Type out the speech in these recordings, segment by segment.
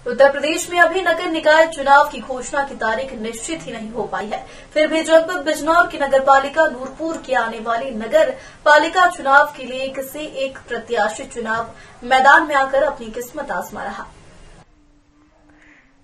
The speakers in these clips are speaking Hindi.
उत्तर प्रदेश में अभी नगर निकाय चुनाव की घोषणा की तारीख निश्चित ही नहीं हो पाई है। फिर भी जनपद बिजनौर की नगर पालिका नूरपुर की आने वाली नगर पालिका चुनाव के लिए एक से एक प्रत्याशी चुनाव मैदान में आकर अपनी किस्मत आजमा रहा।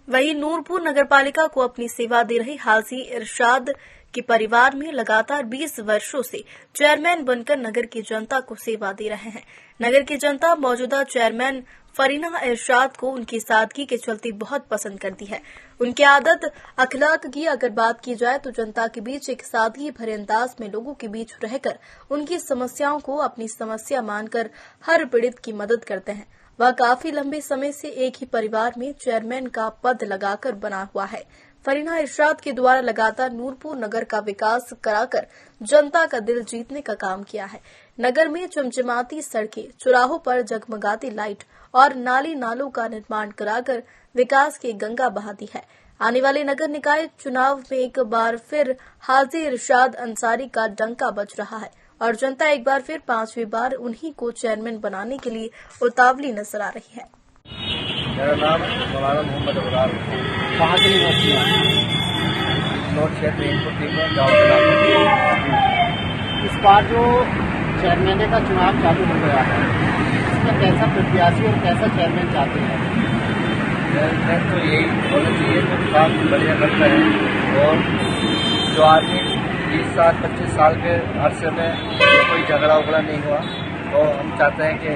वहीं नूरपुर नगर पालिका को अपनी सेवा दे रही हाजी इरशाद के परिवार में लगातार 20 वर्षों से चेयरमैन बनकर नगर की जनता को सेवा दे रहे हैं। नगर की जनता मौजूदा चेयरमैन फरीना इरशाद को उनकी सादगी के चलते बहुत पसंद करती है। उनकी आदत अखलाक की अगर बात की जाए तो जनता के बीच एक सादगी भरे अंदाज में लोगों के बीच रहकर उनकी समस्याओं को अपनी समस्या मानकर हर पीड़ित की मदद करते हैं। वह काफी लंबे समय से एक ही परिवार में चेयरमैन का पद लगाकर बना हुआ है। फरीना इरशाद के द्वारा लगातार नूरपुर नगर का विकास कराकर जनता का दिल जीतने का काम किया है। नगर में चमचमाती सड़कें, चौराहों पर जगमगाती लाइट और नाली नालों का निर्माण कराकर विकास की गंगा बहाती है। आने वाले नगर निकाय चुनाव में एक बार फिर हाजी इरशाद अंसारी का डंका बज रहा है और जनता एक बार फिर 5वीं बार उन्हीं को चेयरमैन बनाने के लिए उतावली नजर आ रही है। मेरा नाम मौलाना मोहम्मद अबरार है। कहाँ के निवासी हैं? बिजनौर क्षेत्र इनपुट टीम में गाँव। इस बार जो चेयरमैन का चुनाव चालू हो गया है, इसमें कैसा प्रत्याशी और कैसा चेयरमैन चाहते हैं? चेयरमैन तो यही होना चाहिए जो काम बढ़िया करता है और जो आदमी 20 साल 25 साल के अरसे में कोई झगड़ा उगड़ा नहीं हुआ, तो हम चाहते हैं कि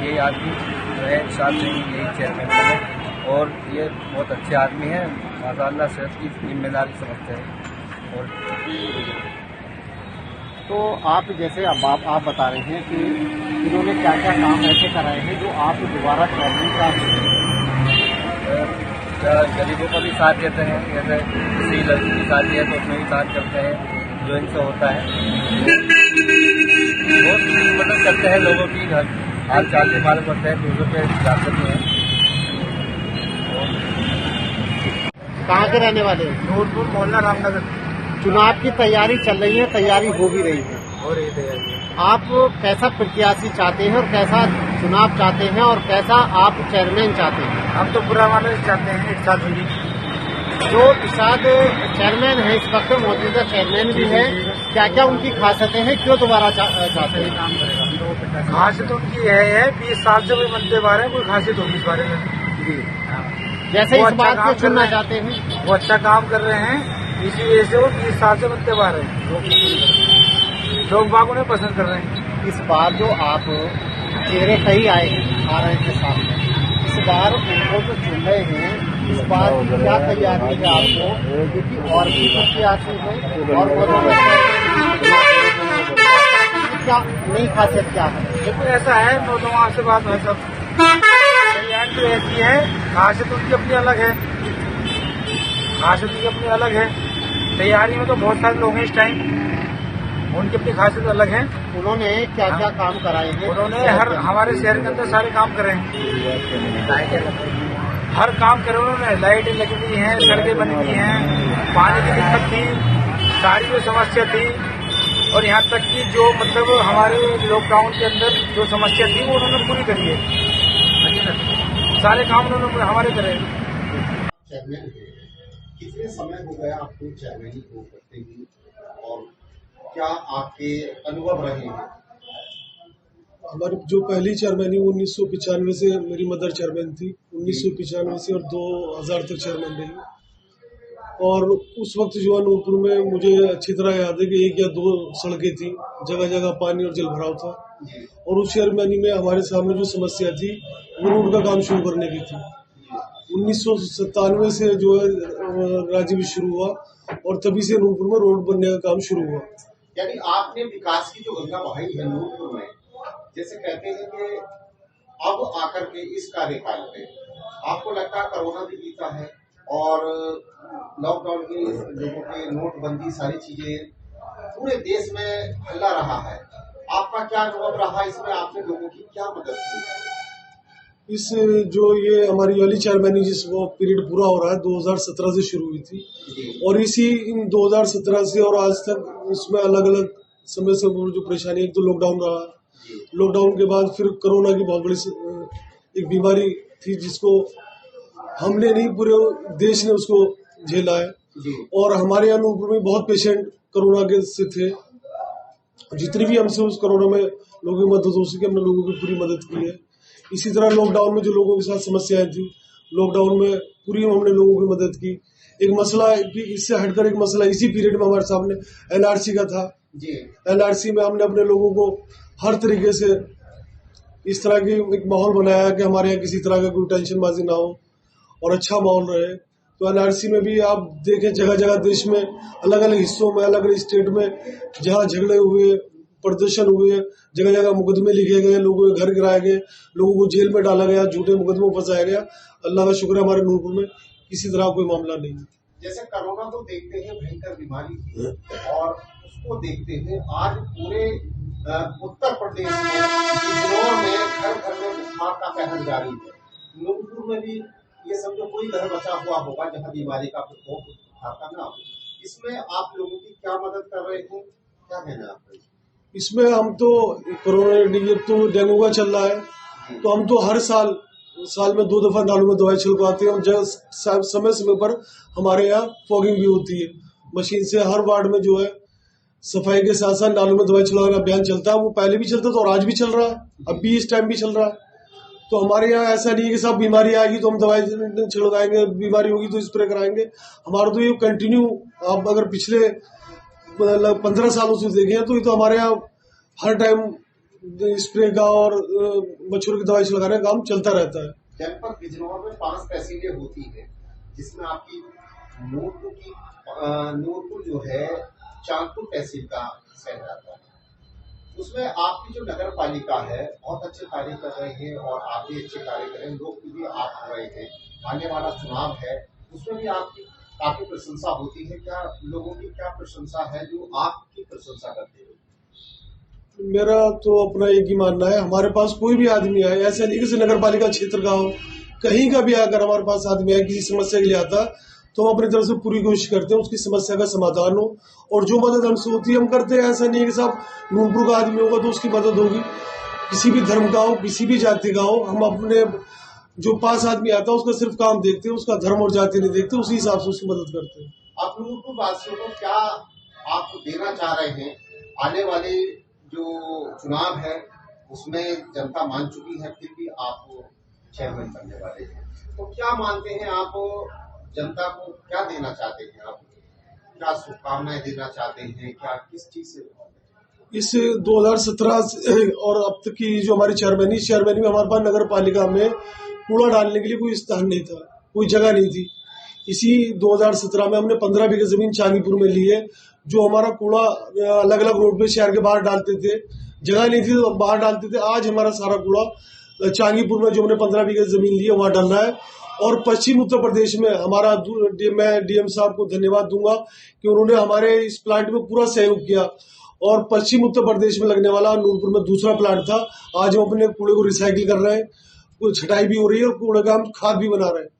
ये आदमी जो है साथ में यही चेयरमैन बने। और ये बहुत अच्छे आदमी हैं, माशाअल्लाह सेहत की जिम्मेदारी समझते हैं। और तो आप जैसे अब आप बता रहे हैं कि इन्होंने क्या क्या काम ऐसे कराए हैं जो आप दोबारा चेयरमैन का गरीबों को भी साथ देते हैं। जैसे किसी लड़की की शादी है तो उसमें भी साथ करते हैं जो इनसे होता है। बहुत मदद करते हैं लोगों की, हाल चाल के मालूम करते हैं, दूसरों पे जाते हैं। कहाँ के रहने वाले? नूरपुर मोहल्ला रामनगर। चुनाव की तैयारी चल रही है, तैयारी हो भी रही है। हो रही तैयारी। आप कैसा प्रत्याशी चाहते हैं और कैसा चुनाव चाहते हैं और कैसा आप चेयरमैन चाहते हैं? हम तो पूरा वाले चाहते हैं इरशाद होगी। जो इरशाद चेयरमैन है, इस वक्त मौजूदा चेयरमैन भी है, क्या क्या उनकी खासियतें हैं, क्यों दोबारा चाहते हैं? काम करेगा। खासियत उनकी है 20 साल से कोई बनते बारे हैं, कोई खासियत होगी इस बारे में जी। जैसे इस बात को चुनना चाहते हैं, वो अच्छा काम कर रहे हैं, इसी वजह से वो 20 साल से बनते बारे हैं, लोग बाग उन्हें पसंद कर रहे हैं। इस बार जो आप चेहरे कई आए हैं आ रहे हैं सामने, इस बार उनको जो चुन रहे हैं, इस बार क्या तैयारी है आपको? क्योंकि और भी प्रत्याशी है और क्या नई खासियत क्या है? लेकिन ऐसा है, नौजवान से बात है सब तैयारी तो ऐसी है, खासियत उनकी अपनी अलग है, खासियत उनकी अपनी अलग है। तैयारी में तो बहुत सारे लोग हैं इस टाइम, उनकी अपनी खासियत अलग है। उन्होंने क्या क्या काम कराए हैं? उन्होंने हमारे शहर के अंदर सारे काम करे हैं, हर काम करे उन्होंने। लाइटें लगी हुई हैं, सड़कें बनी हुई हैं, पानी की दिक्कत थी, सारी जो समस्या थी, और यहाँ तक कि जो मतलब हमारे लॉकडाउन के अंदर जो समस्या थी वो उन्होंने पूरी करी है। सारे काम उन्होंने हमारे करे। चेयरमैन कितने समय हो गया आपको चेयरमैन को करते हुए और क्या आपके अनुभव रहे हैं? हमारी जो पहली चेयरमैन हुई 1995 से मेरी मदर चेयरमैन थी, 1995 से और 2000 तक चेयरमैन रही। और उस वक्त जो है नूरपुर में मुझे अच्छी तरह याद है कि 1 या 2 सड़कें थी, जगह जगह पानी और जल भराव था। और उस चेयरमैनी में हमारे सामने जो समस्या थी वो रोड का काम शुरू करने की थी। 1997 से जो है राज्य भी शुरू हुआ और तभी से नूरपुर में रोड बनने का काम शुरू हुआ। यानी आपने विकास की जो गंगा बहाई है नूरपुर में, जैसे कहते हैं कि अब आकर के इस कार्यकाल पे आपको लगता है कोरोना भी बीता है और लॉकडाउन की लोगों की नोटबंदी सारी चीजें पूरे देश में हल्ला रहा है, आपका क्या अनुभव रहा इसमें? आपने लोगों की क्या मदद की? इस जो ये हमारी वाली चेयरमैनी जिस वो पीरियड पूरा हो रहा है 2017 से शुरू हुई थी और इसी इन 2017 से और आज तक इसमें अलग अलग समय से जो परेशानी, एक तो लॉकडाउन रहा, लॉकडाउन के बाद फिर कोरोना की बहुत बड़ी एक बीमारी थी जिसको हमने नहीं, पूरे देश ने उसको झेला है। और हमारे यहाँ नूरपुर में बहुत पेशेंट कोरोना के से थे। जितनी भी हमसे उस कोरोना में लोगों की मदद हो सके, हमने लोगों की पूरी मदद की है। इसी तरह लॉकडाउन में जो लोगों के साथ समस्याएं थी, लॉकडाउन में पूरी हमने लोगों की मदद की। एक मसला, इससे हटकर एक मसला इसी पीरियड में हमारे सामने एनआरसी का था। एनआरसी में हमने अपने लोगों को हर तरीके से इस तरह की एक माहौल बनाया कि हमारे यहाँ किसी तरह का कोई टेंशनबाजी ना हो और अच्छा माहौल रहे। तो एनआरसी में भी आप देखें, जगह जगह देश में, अलग अलग हिस्सों में, अलग अलग स्टेट में जहाँ झगड़े हुए, प्रदर्शन हुए, जगह जगह मुकदमे लिखे गए, लोगों के घर गिराए गए, लोगों को जेल में डाला गया, झूठे मुकदमों में फंसाया गया। अल्लाह का शुक्र है हमारे नूरपुर में किसी तरह कोई मामला नहीं। जैसे कोरोना को देखते हैं भयंकर बीमारी थी, और उसको देखते हुए आज पूरे उत्तर प्रदेश में बिजनौर में घर घर में बुखार का कहर जारी है। नूरपुर में भी ये सब जो कोई घर बचा हुआ होगा जहाँ बीमारी का प्रकोप बुखार का ना हो, इसमें आप लोगों की क्या मदद कर रहे हैं, क्या कहना आपका? इसमें हम तो कोरोना तो डेंगू का चल रहा है, तो हम तो हर साल में 2 दफा नालों में दवाई छिड़कवाते हैं। और समय समय पर हमारे यहाँ फॉगिंग भी होती है मशीन से। हर वार्ड में जो है सफाई के साथ साथ नालों में दवाई छिड़काने अभियान चलता है। वो पहले भी चलता था और आज भी चल रहा है, अब भी इस टाइम भी चल रहा है। तो हमारे यहाँ ऐसा नहीं है कि सब बीमारी आएगी तो हम दवाई छिड़काएंगे, बीमारी होगी तो स्प्रे कराएंगे। हमारा तो ये कंटिन्यू, आप अगर पिछले 15 सालों से देखें तो ये तो हमारे यहाँ हर टाइम स्प्रे का और मच्छरों की दवाई छिड़काने का काम चलता रहता है। जनपद बिजनौर में 5 तहसीलें होती है, जिसमें आपकी नूरपुर जो है चांदपुर तहसील का शहर आता है। उसमें आपकी जो नगर पालिका है बहुत अच्छे कार्य कर रही है और आप भी अच्छे कार्य करें, लोग भी आप हो रहे हैं। आने वाला चुनाव है, उसमें भी आपकी काफी प्रशंसा होती है। क्या लोगों की क्या प्रशंसा है जो आपकी प्रशंसा करते हैं? मेरा तो अपना एक ही मानना है, हमारे पास कोई भी आदमी आए, ऐसा नहीं किसी नगर पालिका क्षेत्र का हो, कहीं का भी अगर हमारे पास आदमी आए किसी समस्या के लिए आता, तो हम अपनी तरफ से पूरी कोशिश करते हैं उसकी समस्या का समाधान हो, और जो मदद हमसे होती है हम करते हैं। ऐसा नहीं है कि साहब नूरपुर का आदमी होगा तो उसकी मदद होगी, किसी भी धर्म का हो, किसी भी जाति का हो, हम अपने जो पास आदमी आता है उसका सिर्फ काम देखते हैं, उसका धर्म और जाति नहीं देखते, उसी हिसाब से उसकी मदद करते हैं। आप नूरपुर वासियों को क्या आप देना चाह रहे हैं? आने वाले जो चुनाव है उसमें जनता मान चुकी है, फिर भी आप चेयरमैन बनने वाले हैं, तो क्या मानते हैं आप? जनता को क्या देना चाहते हैं आप? क्या शुभकामनाएं देना चाहते हैं? क्या किस चीज से? इस 2017 और अब तक की जो हमारी चेयरमैनी में हमारे पास नगर पालिका में कूड़ा डालने के लिए कोई स्थान नहीं था, कोई जगह नहीं थी। इसी 2017 में हमने 15 बीघे जमीन चांदीपुर में ली है, जो हमारा कूड़ा अलग अलग रोड पे शहर के बाहर डालते थे, जगह नहीं थी तो बाहर डालते थे। आज हमारा सारा कूड़ा चांदीपुर में जो हमने 15 बीघे जमीन ली है वहां डाल रहा है। और पश्चिम उत्तर प्रदेश में हमारा, मैं डीएम साहब को धन्यवाद दूंगा कि उन्होंने हमारे इस प्लांट में पूरा सहयोग किया। और पश्चिम उत्तर प्रदेश में लगने वाला नूरपुर में दूसरा प्लांट था। आज हम अपने कूड़े को रिसाइकिल कर रहे हैं, छटाई भी हो रही है और कूड़े का हम खाद भी बना रहे हैं।